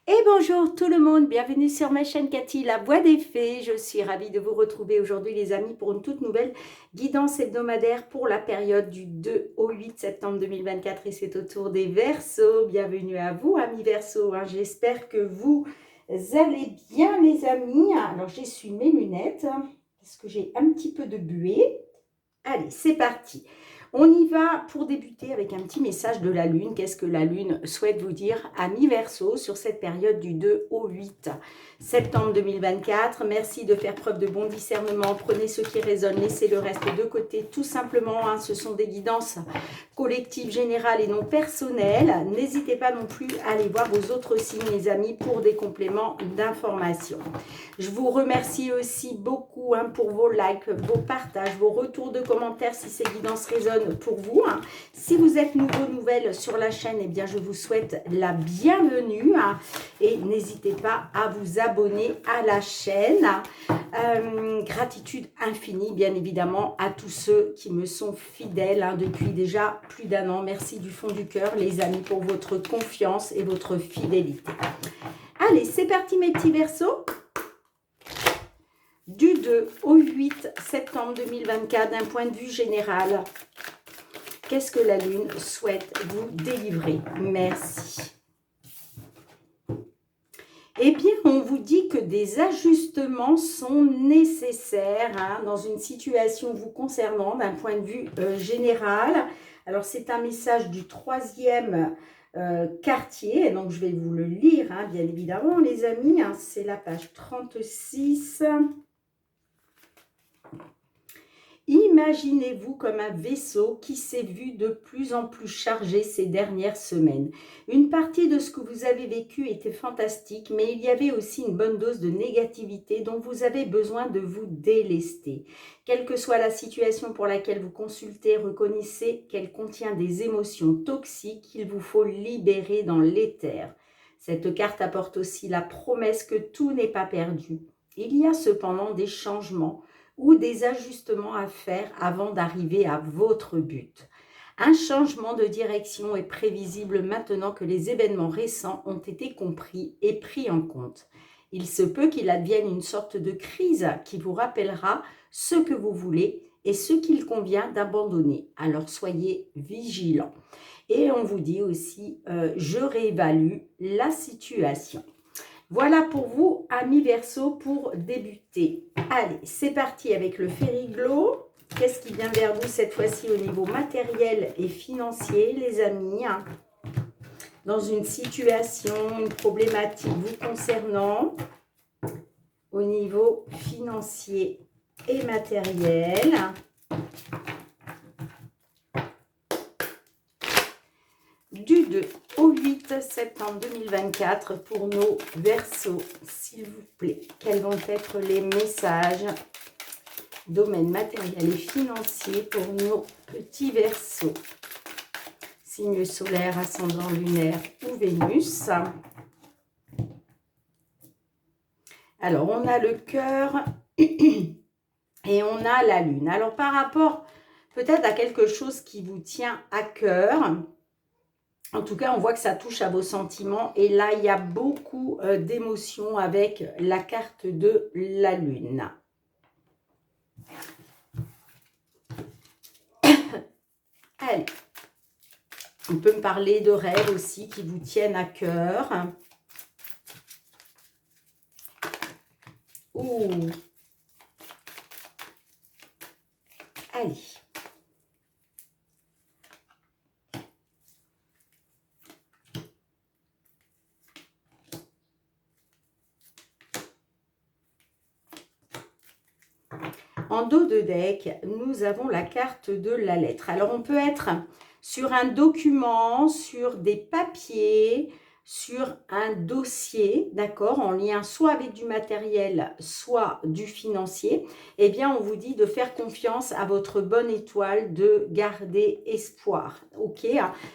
Et bonjour tout le monde, bienvenue sur ma chaîne Cathy, la voix des fées. Je suis ravie de vous retrouver aujourd'hui les amis pour une toute nouvelle guidance hebdomadaire pour la période du 2 au 8 septembre 2024 et c'est au tour des Verseaux. Bienvenue à vous amis Verseaux, j'espère que vous allez bien les amis. Alors j'essuie mes lunettes parce que j'ai un petit peu de buée. Allez, c'est parti. On y va pour débuter avec un petit message de la Lune. Qu'est-ce que la Lune souhaite vous dire, amis Verseaux, sur cette période du 2 au 8 septembre 2024? Merci de faire preuve de bon discernement. Prenez ce qui résonne, laissez le reste de côté. Tout simplement, ce sont des guidances collectives, générales et non personnelles. N'hésitez pas non plus à aller voir vos autres signes, les amis, pour des compléments d'information. Je vous remercie aussi beaucoup pour vos likes, vos partages, vos retours de commentaires si ces guidances résonnent pour vous. Si vous êtes nouveau, nouvelle sur la chaîne, eh bien, je vous souhaite la bienvenue et n'hésitez pas à vous abonner à la chaîne. Gratitude infinie, bien évidemment, à tous ceux qui me sont fidèles depuis déjà plus d'1 an. Merci du fond du cœur, les amis, pour votre confiance et votre fidélité. Allez, c'est parti mes petits Verseaux. Du 2 au 8 septembre 2024, d'un point de vue général, qu'est-ce que la Lune souhaite vous délivrer? Merci. Eh bien, on vous dit que des ajustements sont nécessaires dans une situation vous concernant d'un point de vue général. Alors, c'est un message du 3e quartier, donc je vais vous le lire, bien évidemment, les amis. C'est la page 36. Imaginez-vous comme un vaisseau qui s'est vu de plus en plus chargé ces dernières semaines. Une partie de ce que vous avez vécu était fantastique, mais il y avait aussi une bonne dose de négativité dont vous avez besoin de vous délester. Quelle que soit la situation pour laquelle vous consultez, reconnaissez qu'elle contient des émotions toxiques qu'il vous faut libérer dans l'éther. Cette carte apporte aussi la promesse que tout n'est pas perdu. Il y a cependant des changements ou des ajustements à faire avant d'arriver à votre but. Un changement de direction est prévisible maintenant que les événements récents ont été compris et pris en compte. Il se peut qu'il advienne une sorte de crise qui vous rappellera ce que vous voulez et ce qu'il convient d'abandonner. Alors soyez vigilants. Et on vous dit aussi, je réévalue la situation. Voilà pour vous, amis Verseaux, pour débuter. Allez, c'est parti avec le Fériglo. Qu'est-ce qui vient vers vous cette fois-ci au niveau matériel et financier, les amis? Dans une situation, une problématique vous concernant au niveau financier et matériel. Du 2 au 8 septembre 2024 pour nos Verseaux, s'il vous plaît. Quels vont être les messages domaine matériel et financier pour nos petits Verseaux? Signe solaire, ascendant lunaire ou Vénus. Alors, on a le cœur et on a la lune. Alors, par rapport peut-être à quelque chose qui vous tient à cœur, en tout cas, on voit que ça touche à vos sentiments. Et là, il y a beaucoup d'émotions avec la carte de la Lune. Allez. On peut me parler de rêves aussi qui vous tiennent à cœur. Ouh. Allez. En dos de deck, nous avons la carte de la lettre. Alors, on peut être sur un document, sur des papiers, sur un dossier, d'accord, en lien soit avec du matériel, soit du financier. Eh bien, on vous dit de faire confiance à votre bonne étoile, de garder espoir, ok?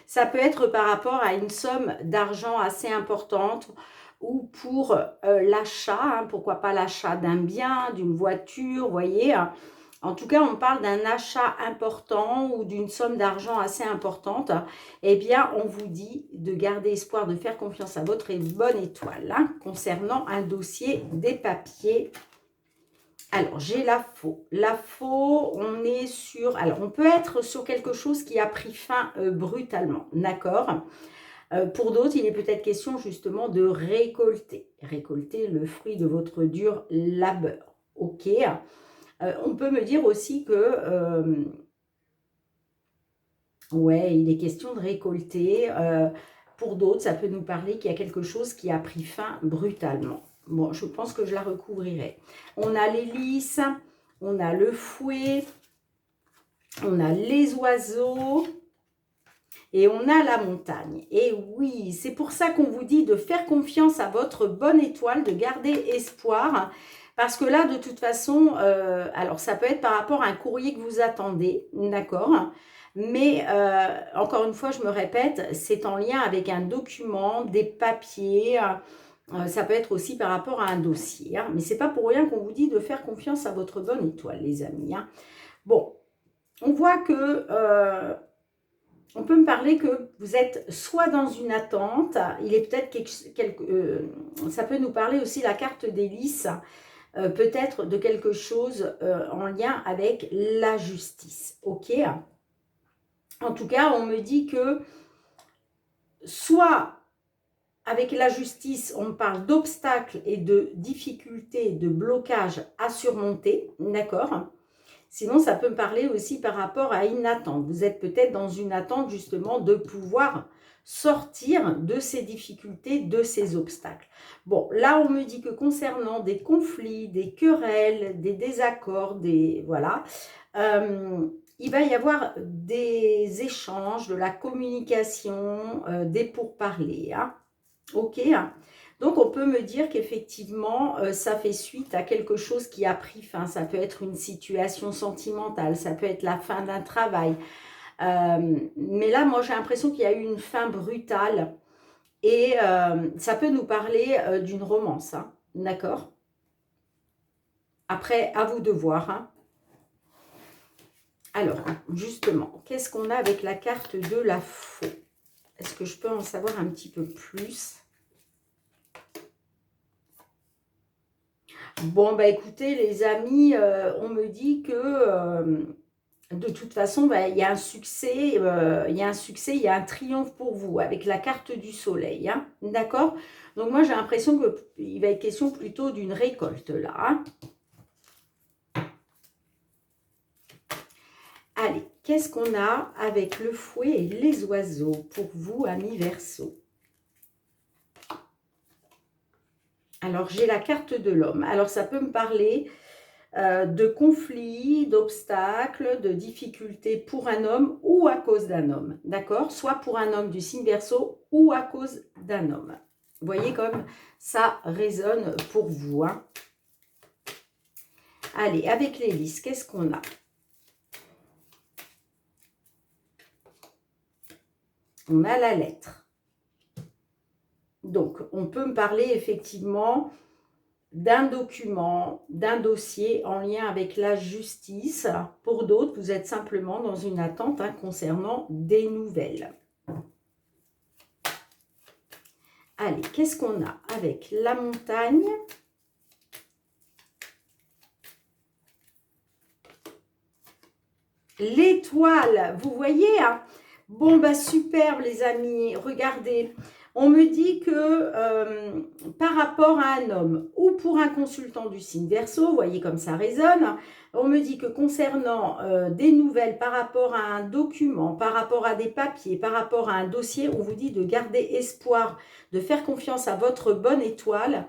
Ça peut être par rapport à une somme d'argent assez importante, ou pour l'achat, pourquoi pas l'achat d'un bien, d'une voiture, vous voyez, En tout cas, on parle d'un achat important ou d'une somme d'argent assez importante. Eh bien, on vous dit de garder espoir, de faire confiance à votre bonne étoile hein, concernant un dossier, des papiers. Alors, j'ai la faux. La faux, on est sur... Alors, on peut être sur quelque chose qui a pris fin brutalement, d'accord? Pour d'autres, il est peut-être question justement de récolter. Récolter le fruit de votre dur labeur, ok? On peut me dire aussi que... ouais, il est question de récolter. Pour d'autres, ça peut nous parler qu'il y a quelque chose qui a pris fin brutalement. Bon, je pense que je la recouvrirai. On a l'hélice, on a le fouet, on a les oiseaux et on a la montagne. Et oui, c'est pour ça qu'on vous dit de faire confiance à votre bonne étoile, de garder espoir. Parce que là, de toute façon, alors ça peut être par rapport à un courrier que vous attendez, d'accord? Mais encore une fois, je me répète, c'est en lien avec un document, des papiers. Ça peut être aussi par rapport à un dossier. Hein, mais ce n'est pas pour rien qu'on vous dit de faire confiance à votre bonne étoile, les amis. Hein. Bon, on voit que... on peut me parler que vous êtes soit dans une attente, il est peut-être ça peut nous parler aussi la carte des lys, peut-être de quelque chose en lien avec la justice, ok? En tout cas, on me dit que soit avec la justice, on parle d'obstacles et de difficultés, de blocages à surmonter, d'accord? Sinon, ça peut me parler aussi par rapport à une attente. Vous êtes peut-être dans une attente justement de pouvoir sortir de ces difficultés, de ces obstacles. Bon, là, on me dit que concernant des conflits, des querelles, des désaccords, voilà, il va y avoir des échanges, de la communication, des pourparlers. Hein. Ok. Donc, on peut me dire qu'effectivement, ça fait suite à quelque chose qui a pris fin. Ça peut être une situation sentimentale, ça peut être la fin d'un travail. Mais là, moi, j'ai l'impression qu'il y a eu une fin brutale. Et ça peut nous parler d'une romance, hein, d'accord? Après, à vous de voir. Hein. Alors, justement, qu'est-ce qu'on a avec la carte de la faux? Est-ce que je peux en savoir un petit peu plus? Bon, bah écoutez, les amis, on me dit que de toute façon, bah, il y a un succès, il y a un triomphe pour vous avec la carte du soleil. Hein, d'accord? Donc moi, j'ai l'impression qu'il va être question plutôt d'une récolte là. Hein. Allez, qu'est-ce qu'on a avec le fouet et les oiseaux pour vous, amis Verseau? Alors, j'ai la carte de l'homme. Alors, ça peut me parler de conflits, d'obstacles, de difficultés pour un homme ou à cause d'un homme. D'accord? Soit pour un homme du signe Verseau ou à cause d'un homme. Vous voyez comme ça résonne pour vous. Hein? Allez, avec les lys, qu'est-ce qu'on a? On a la lettre. Donc, on peut me parler effectivement d'un document, d'un dossier en lien avec la justice. Pour d'autres, vous êtes simplement dans une attente hein, concernant des nouvelles. Allez, qu'est-ce qu'on a avec la montagne? L'étoile, vous voyez hein. Bon, bah superbe les amis, regardez. On me dit que par rapport à un homme ou pour un consultant du signe Verseau, vous voyez comme ça résonne, on me dit que concernant des nouvelles par rapport à un document, par rapport à des papiers, par rapport à un dossier, on vous dit de garder espoir, de faire confiance à votre bonne étoile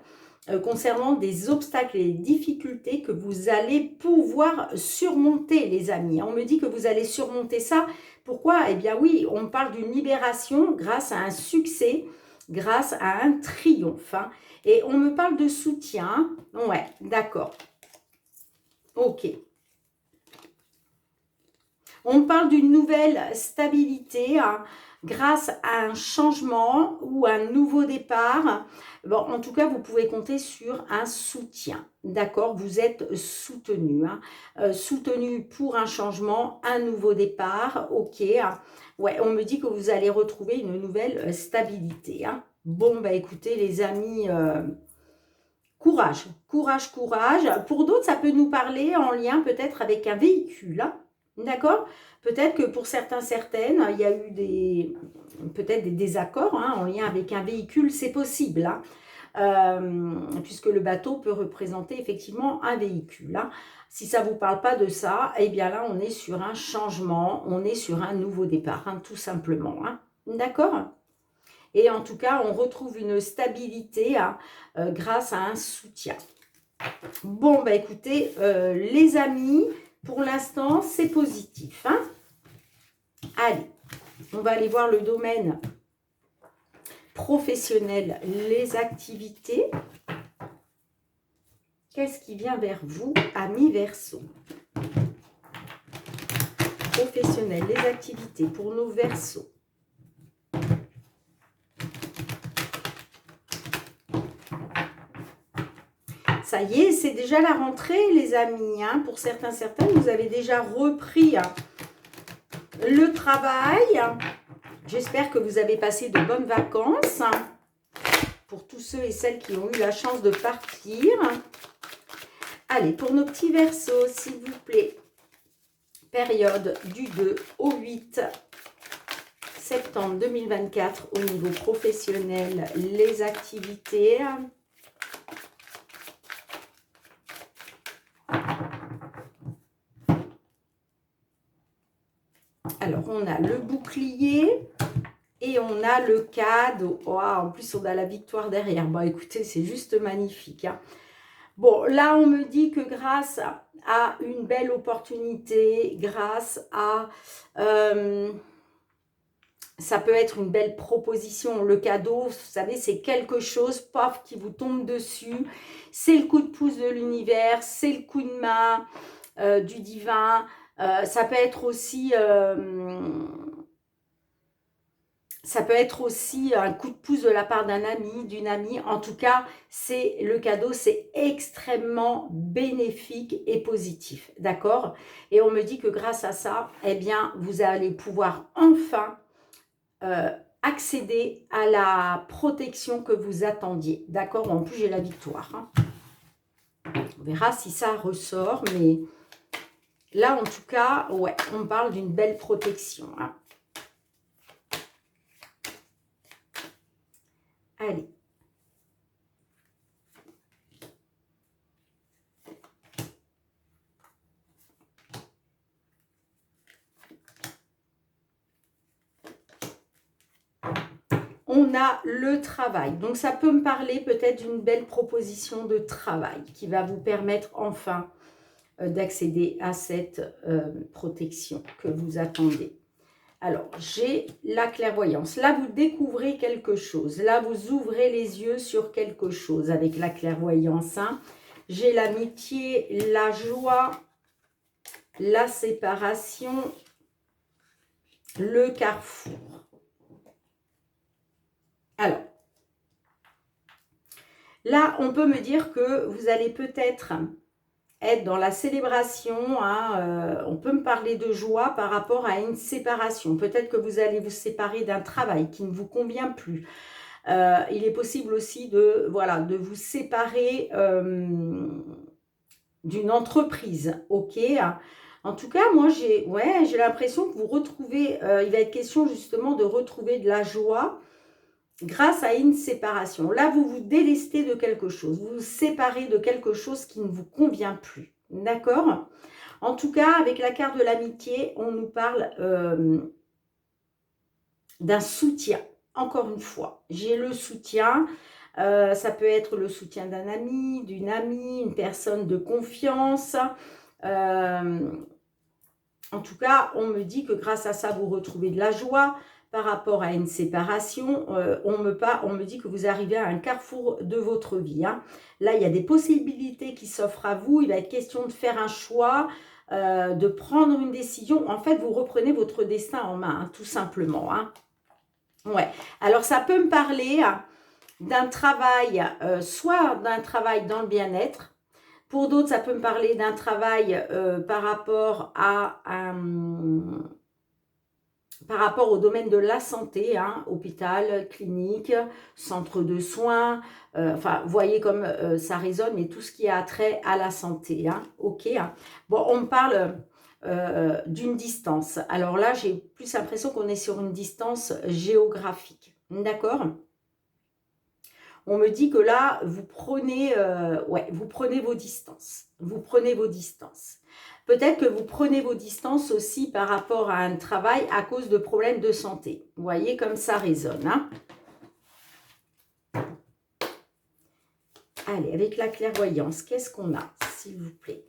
concernant des obstacles et des difficultés que vous allez pouvoir surmonter les amis. On me dit que vous allez surmonter ça. Pourquoi? Eh bien oui, on parle d'une libération grâce à un succès, grâce à un triomphe. Hein. Et on me parle de soutien. Ouais, d'accord. Ok. On parle d'une nouvelle stabilité hein, grâce à un changement ou un nouveau départ. Bon, en tout cas, vous pouvez compter sur un soutien. D'accord? Vous êtes soutenu. Hein, soutenu pour un changement, un nouveau départ. Ok. Hein. Ouais, on me dit que vous allez retrouver une nouvelle stabilité. Hein. Bon, bah écoutez, les amis... courage, courage, courage. Pour d'autres, ça peut nous parler en lien peut-être avec un véhicule. Hein. D'accord? Peut-être que pour certains, certaines, il y a eu peut-être des désaccords hein, en lien avec un véhicule, c'est possible. Hein. Puisque le bateau peut représenter effectivement un véhicule. Hein. Si ça ne vous parle pas de ça, eh bien là, on est sur un changement, on est sur un nouveau départ, hein, tout simplement. Hein. D'accord? Et en tout cas, on retrouve une stabilité hein, grâce à un soutien. Bon, bah écoutez, les amis, pour l'instant, c'est positif. Hein. Allez, on va aller voir le domaine professionnel, les activités. Qu'est-ce qui vient vers vous, amis Verseaux? Professionnel, les activités pour nos Verseaux. Ça y est, c'est déjà la rentrée, les amis. Hein. Pour certains, certaines, vous avez déjà repris hein, le travail. J'espère que vous avez passé de bonnes vacances. Pour tous ceux et celles qui ont eu la chance de partir. Allez, pour nos petits Verseaux, s'il vous plaît. Période du 2 au 8 septembre 2024 au niveau professionnel, les activités. Alors, on a le bouclier et on a le cadeau. Oh, en plus, on a la victoire derrière. Bon, écoutez, c'est juste magnifique. Hein. Bon, là, on me dit que grâce à une belle opportunité, grâce à... ça peut être une belle proposition. Le cadeau, vous savez, c'est quelque chose, paf, qui vous tombe dessus. C'est le coup de pouce de l'univers, c'est le coup de main du divin. Ça peut être aussi... ça peut être aussi un coup de pouce de la part d'un ami, d'une amie. En tout cas, le cadeau, c'est extrêmement bénéfique et positif. D'accord? Et on me dit que grâce à ça, eh bien, vous allez pouvoir enfin accéder à la protection que vous attendiez. D'accord? En plus, j'ai la victoire. Hein. On verra si ça ressort. Mais là, en tout cas, ouais, on parle d'une belle protection. Hein. Allez. On a le travail. Donc, ça peut me parler peut-être d'une belle proposition de travail qui va vous permettre enfin d'accéder à cette protection que vous attendez. Alors, j'ai la clairvoyance. Là, vous découvrez quelque chose. Là, vous ouvrez les yeux sur quelque chose avec la clairvoyance. Hein. J'ai l'amitié, la joie, la séparation, le carrefour. Alors, là, on peut me dire que vous allez peut-être être dans la célébration, hein, on peut me parler de joie par rapport à une séparation. Peut-être que vous allez vous séparer d'un travail qui ne vous convient plus. Il est possible aussi de vous séparer d'une entreprise, ok. En tout cas, moi, j'ai l'impression que vous retrouvez, il va être question justement de retrouver de la joie grâce à une séparation. Là, vous vous délestez de quelque chose. Vous vous séparez de quelque chose qui ne vous convient plus. D'accord? En tout cas, avec la carte de l'amitié, on nous parle d'un soutien. Encore une fois, j'ai le soutien. Ça peut être le soutien d'un ami, d'une amie, une personne de confiance. En tout cas, on me dit que grâce à ça, vous retrouvez de la joie. Par rapport à une séparation, on me dit que vous arrivez à un carrefour de votre vie. Hein. Là, il y a des possibilités qui s'offrent à vous. Il va être question de faire un choix. de prendre une décision. En fait, vous reprenez votre destin en main, hein, tout simplement. Hein. Ouais. Alors, ça peut me parler d'un travail, soit d'un travail dans le bien-être. Pour d'autres, ça peut me parler d'un travail par rapport au domaine de la santé, hein, hôpital, clinique, centre de soins, enfin, vous voyez comme ça résonne, mais tout ce qui a trait à la santé, hein, ok. Hein. Bon, on me parle d'une distance. Alors là, j'ai plus l'impression qu'on est sur une distance géographique, d'accord? On me dit que là, vous prenez, vous prenez vos distances. Vous prenez vos distances. Peut-être que vous prenez vos distances aussi par rapport à un travail à cause de problèmes de santé. Vous voyez comme ça résonne. Hein. Allez, avec la clairvoyance, qu'est-ce qu'on a, s'il vous plaît?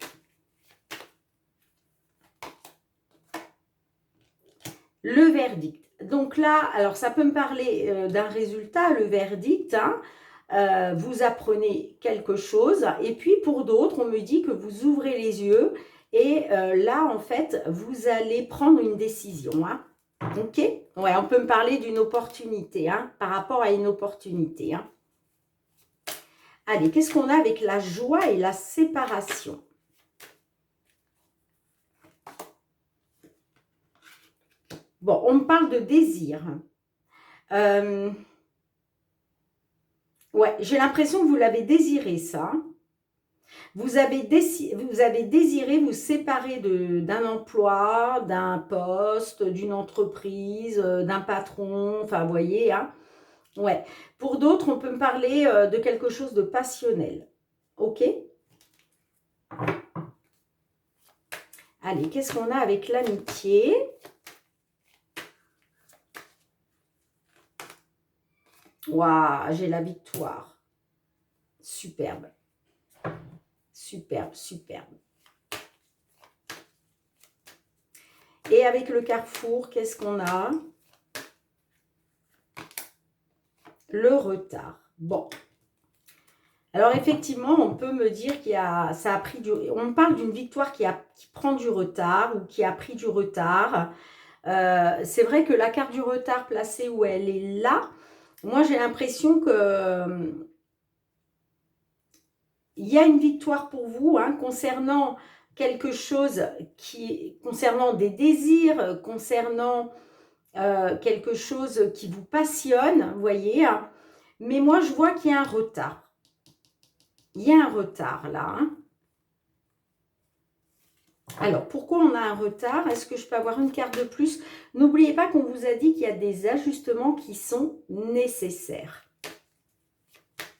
Le verdict. Donc là, alors ça peut me parler d'un résultat, le verdict. Hein. Vous apprenez quelque chose. Et puis pour d'autres, on me dit que vous ouvrez les yeux. Et là, en fait, vous allez prendre une décision. Hein. Ok? Ouais, on peut me parler d'une opportunité, hein, par rapport à une opportunité. Hein. Allez, qu'est-ce qu'on a avec la joie et la séparation? Bon, on me parle de désir. Ouais, j'ai l'impression que vous l'avez désiré, ça. Vous avez désiré vous séparer d'un emploi, d'un poste, d'une entreprise, d'un patron, enfin, vous voyez, hein. Ouais. Pour d'autres, on peut me parler de quelque chose de passionnel. Ok? Allez, qu'est-ce qu'on a avec l'amitié? Waouh, j'ai la victoire. Superbe. Superbe, superbe. Et avec le carrefour, qu'est-ce qu'on a? Le retard. Bon. Alors, effectivement, on peut me dire ça a pris on me parle d'une victoire qui prend du retard ou qui a pris du retard. C'est vrai que la carte du retard placée où elle est là, moi, j'ai l'impression que il y a une victoire pour vous, hein, concernant quelque chose concernant des désirs, concernant quelque chose qui vous passionne, vous voyez. Hein. Mais moi, je vois qu'il y a un retard. Il y a un retard là. Hein. Alors, pourquoi on a un retard? Est-ce que je peux avoir une carte de plus? N'oubliez pas qu'on vous a dit qu'il y a des ajustements qui sont nécessaires.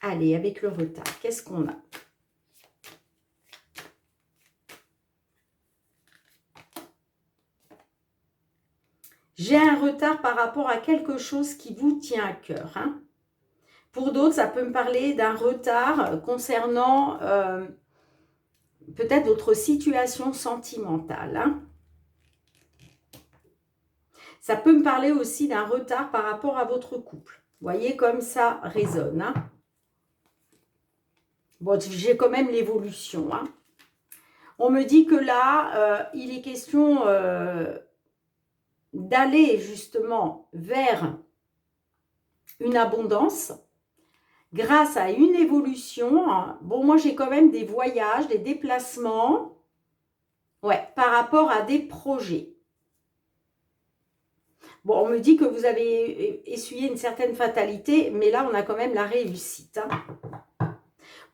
Allez, avec le retard, qu'est-ce qu'on a? J'ai un retard par rapport à quelque chose qui vous tient à cœur. Hein. Pour d'autres, ça peut me parler d'un retard concernant peut-être votre situation sentimentale. Hein. Ça peut me parler aussi d'un retard par rapport à votre couple. Vous voyez comme ça résonne. Hein. Bon, j'ai quand même l'évolution. Hein. On me dit que là, il est question d'aller justement vers une abondance grâce à une évolution. Bon, moi, j'ai quand même des voyages, des déplacements, ouais, par rapport à des projets. Bon, on me dit que vous avez essuyé une certaine fatalité, mais là, on a quand même la réussite. Hein.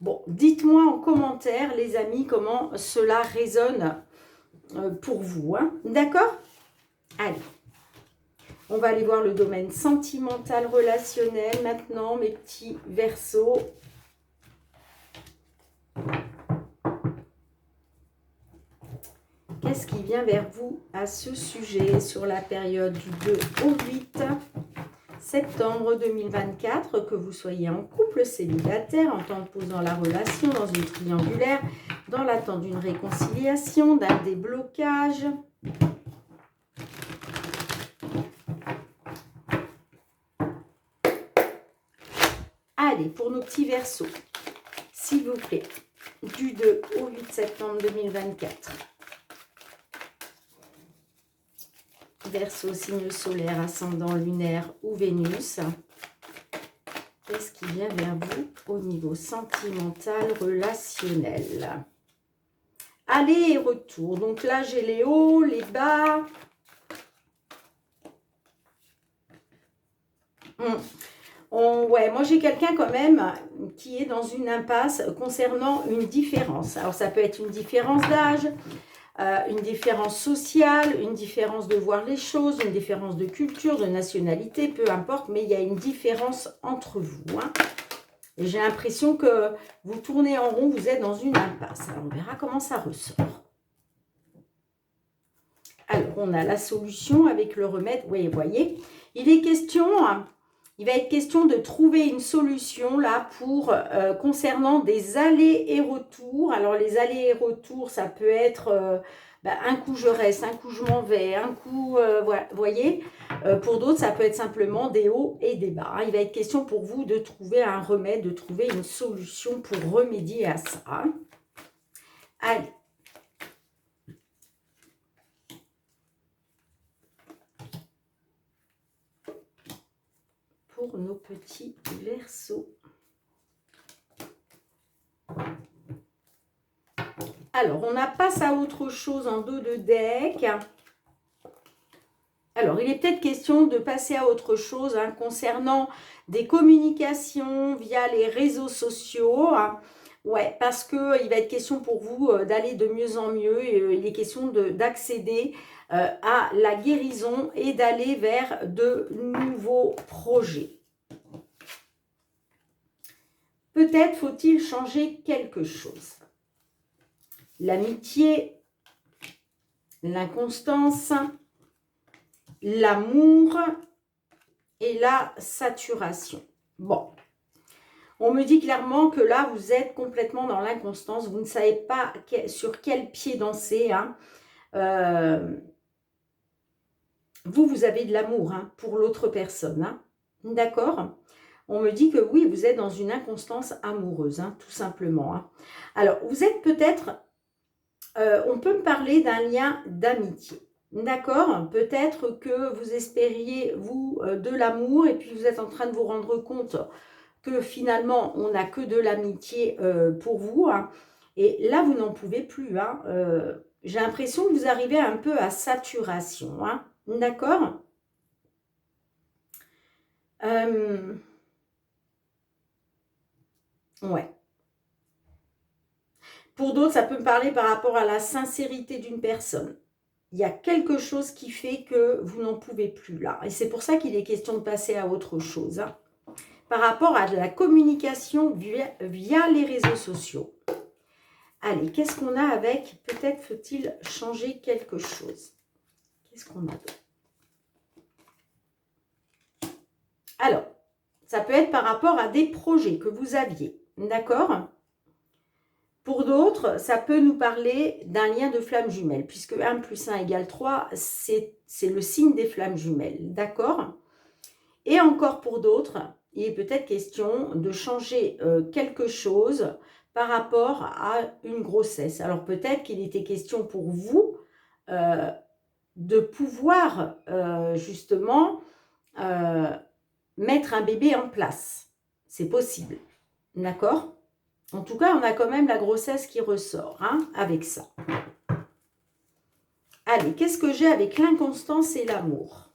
Bon, dites-moi en commentaire, les amis, comment cela résonne pour vous. Hein. D'accord? Allez. On va aller voir le domaine sentimental, relationnel maintenant, mes petits Verseaux. Qu'est-ce qui vient vers vous à ce sujet sur la période du 2 au 8 septembre 2024, que vous soyez en couple, célibataire, en temps de pause dans la relation, dans une triangulaire, dans l'attente d'une réconciliation, d'un déblocage. Allez, pour nos petits Verseaux, s'il vous plaît, du 2 au 8 septembre 2024. Verseau, signe solaire, ascendant lunaire ou Vénus. Qu'est-ce qui vient vers vous au niveau sentimental, relationnel? Aller et retour. Donc là, j'ai les hauts, les bas. Ouais, moi j'ai quelqu'un quand même qui est dans une impasse concernant une différence. Alors ça peut être une différence d'âge, une différence sociale, une différence de voir les choses, une différence de culture, de nationalité, peu importe, mais il y a une différence entre vous. Hein. Et j'ai l'impression que vous tournez en rond, vous êtes dans une impasse. Alors on verra comment ça ressort. Alors on a la solution avec le remède. Oui, vous voyez, il va être question de trouver une solution là pour concernant des allers et retours. Alors les allers et retours, ça peut être un coup je reste, un coup je m'en vais, un coup, voilà, vous voyez. Pour d'autres, ça peut être simplement des hauts et des bas. Il va être question pour vous de trouver un remède, de trouver une solution pour remédier à ça. Allez. Pour nos petits Verseaux. Alors, on passe à autre chose en dos de deck. Alors, il est peut-être question de passer à autre chose hein, concernant des communications via les réseaux sociaux. Hein. Ouais, parce qu'il va être question pour vous d'aller de mieux en mieux. Il est question d'accéder à la guérison et d'aller vers de nouveaux projets. Peut-être faut-il changer quelque chose. L'amitié, l'inconstance, l'amour et la saturation. Bon, on me dit clairement que là, vous êtes complètement dans l'inconstance. Vous ne savez pas sur quel pied danser. Hein. Vous avez de l'amour hein, pour l'autre personne. Hein. D'accord ? On me dit que oui, vous êtes dans une inconstance amoureuse, hein, tout simplement. Hein. Alors, vous êtes peut-être... on peut me parler d'un lien d'amitié. D'accord? Peut-être que vous espériez, vous, de l'amour et puis vous êtes en train de vous rendre compte que finalement, on n'a que de l'amitié pour vous. Hein. Et là, vous n'en pouvez plus. Hein. J'ai l'impression que vous arrivez un peu à saturation. Hein. D'accord? Ouais. Pour d'autres, ça peut me parler par rapport à la sincérité d'une personne. Il y a quelque chose qui fait que vous n'en pouvez plus là. Et c'est pour ça qu'il est question de passer à autre chose. Hein. Par rapport à la communication via les réseaux sociaux. Allez, qu'est-ce qu'on a avec? Peut-être faut-il changer quelque chose. Qu'est-ce qu'on a d'autre? Alors, ça peut être par rapport à des projets que vous aviez. D'accord? Pour d'autres, ça peut nous parler d'un lien de flammes jumelles, puisque 1 plus 1 égale 3, c'est le signe des flammes jumelles. D'accord? Et encore pour d'autres, il est peut-être question de changer quelque chose par rapport à une grossesse. Alors peut-être qu'il était question pour vous de pouvoir justement mettre un bébé en place. C'est possible. D'accord? En tout cas, on a quand même la grossesse qui ressort hein, avec ça. Allez, qu'est-ce que j'ai avec l'inconstance et l'amour?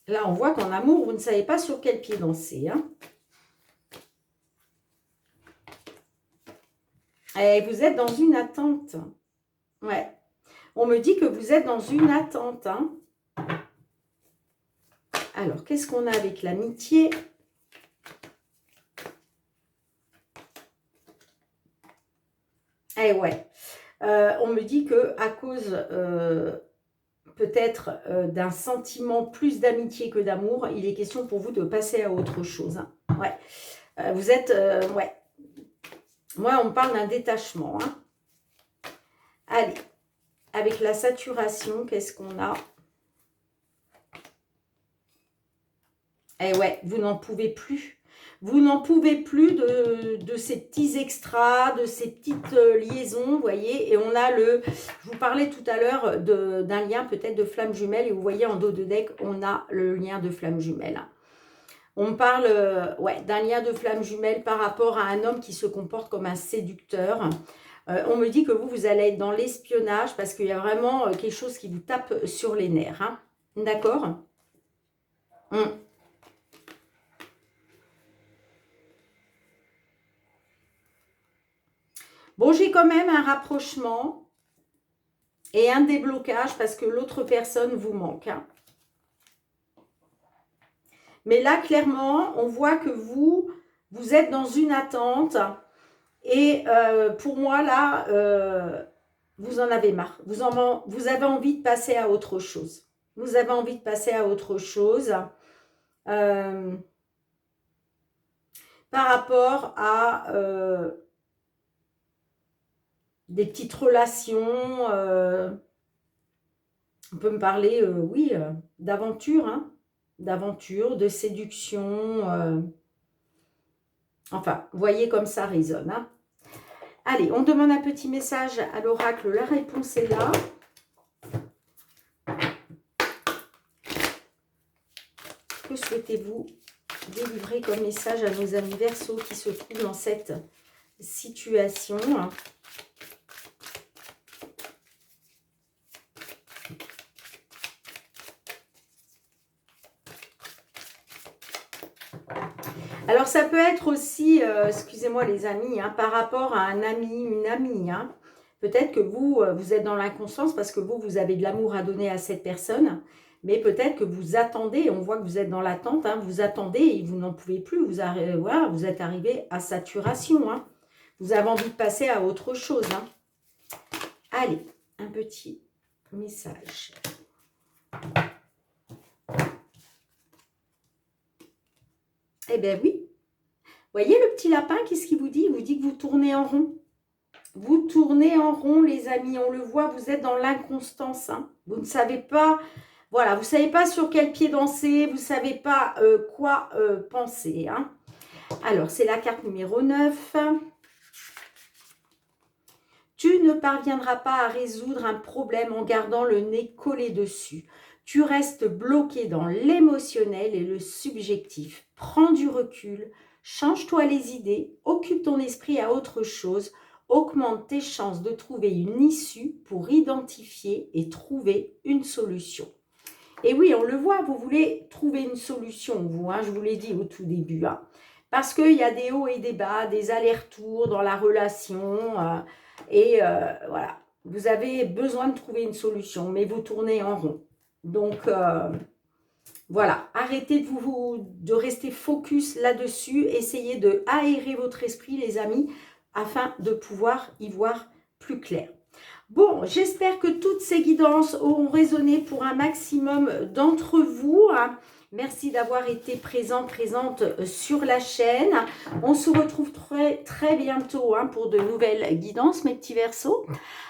Là, on voit qu'en amour, vous ne savez pas sur quel pied danser. Hein. Et vous êtes dans une attente. Ouais. On me dit que vous êtes dans une attente. Hein. Alors, qu'est-ce qu'on a avec l'amitié? Eh ouais. On me dit que à cause peut-être d'un sentiment plus d'amitié que d'amour, il est question pour vous de passer à autre chose. Hein. Ouais. Vous êtes... ouais. Moi, on me parle d'un détachement. Hein. Allez. Avec la saturation, qu'est-ce qu'on a? Eh ouais, vous n'en pouvez plus. Vous n'en pouvez plus de ces petits extras, de ces petites liaisons, vous voyez. Et on a je vous parlais tout à l'heure d'un lien peut-être de flamme jumelle. Et vous voyez en dos de deck, on a le lien de flamme jumelle. On parle ouais, d'un lien de flamme jumelle par rapport à un homme qui se comporte comme un séducteur. On me dit que vous allez être dans l'espionnage parce qu'il y a vraiment quelque chose qui vous tape sur les nerfs. Hein. D'accord. Bon, j'ai quand même un rapprochement et un déblocage parce que l'autre personne vous manque. Hein. Mais là, clairement, on voit que vous êtes dans une attente. Et pour moi, là, vous en avez marre. Vous avez envie de passer à autre chose. Vous avez envie de passer à autre chose. Par rapport à des petites relations. On peut me parler, oui, d'aventure. Hein, d'aventure, de séduction. Enfin, voyez comme ça résonne. Hein. Allez, on demande un petit message à l'oracle. La réponse est là. Que souhaitez-vous délivrer comme message à nos amis Verseaux qui se trouvent dans cette situation? Alors, ça peut être aussi, excusez-moi les amis, hein, par rapport à un ami, une amie. Hein. Peut-être que vous êtes dans l'inconscience parce que vous avez de l'amour à donner à cette personne. Mais peut-être que vous attendez, on voit que vous êtes dans l'attente, hein, vous attendez et vous n'en pouvez plus. Voilà, vous êtes arrivé à saturation. Hein. Vous avez envie de passer à autre chose. Hein. Allez, un petit message. Eh bien oui. Voyez le petit lapin, qu'est-ce qu'il vous dit? Il vous dit que vous tournez en rond. Vous tournez en rond, les amis. On le voit, vous êtes dans l'inconstance. Hein. Vous ne savez pas, voilà, vous ne savez pas sur quel pied danser. Vous ne savez pas quoi penser. Hein. Alors, c'est la carte numéro 9. Tu ne parviendras pas à résoudre un problème en gardant le nez collé dessus. Tu restes bloqué dans l'émotionnel et le subjectif. Prends du recul, change-toi les idées, occupe ton esprit à autre chose, augmente tes chances de trouver une issue pour identifier et trouver une solution. Et oui, on le voit, vous voulez trouver une solution, vous, hein, je vous l'ai dit au tout début. Hein, parce qu'il y a des hauts et des bas, des allers-retours dans la relation. Voilà, vous avez besoin de trouver une solution, mais vous tournez en rond. Donc, voilà, arrêtez de rester focus là-dessus. Essayez de aérer votre esprit, les amis, afin de pouvoir y voir plus clair. Bon, j'espère que toutes ces guidances auront résonné pour un maximum d'entre vous. Merci d'avoir été présente sur la chaîne. On se retrouve très bientôt pour de nouvelles guidances, mes petits Verseaux.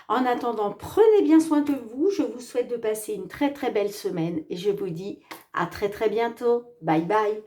En attendant, prenez bien soin de vous. Je vous souhaite de passer une très belle semaine et je vous dis à très bientôt. Bye bye.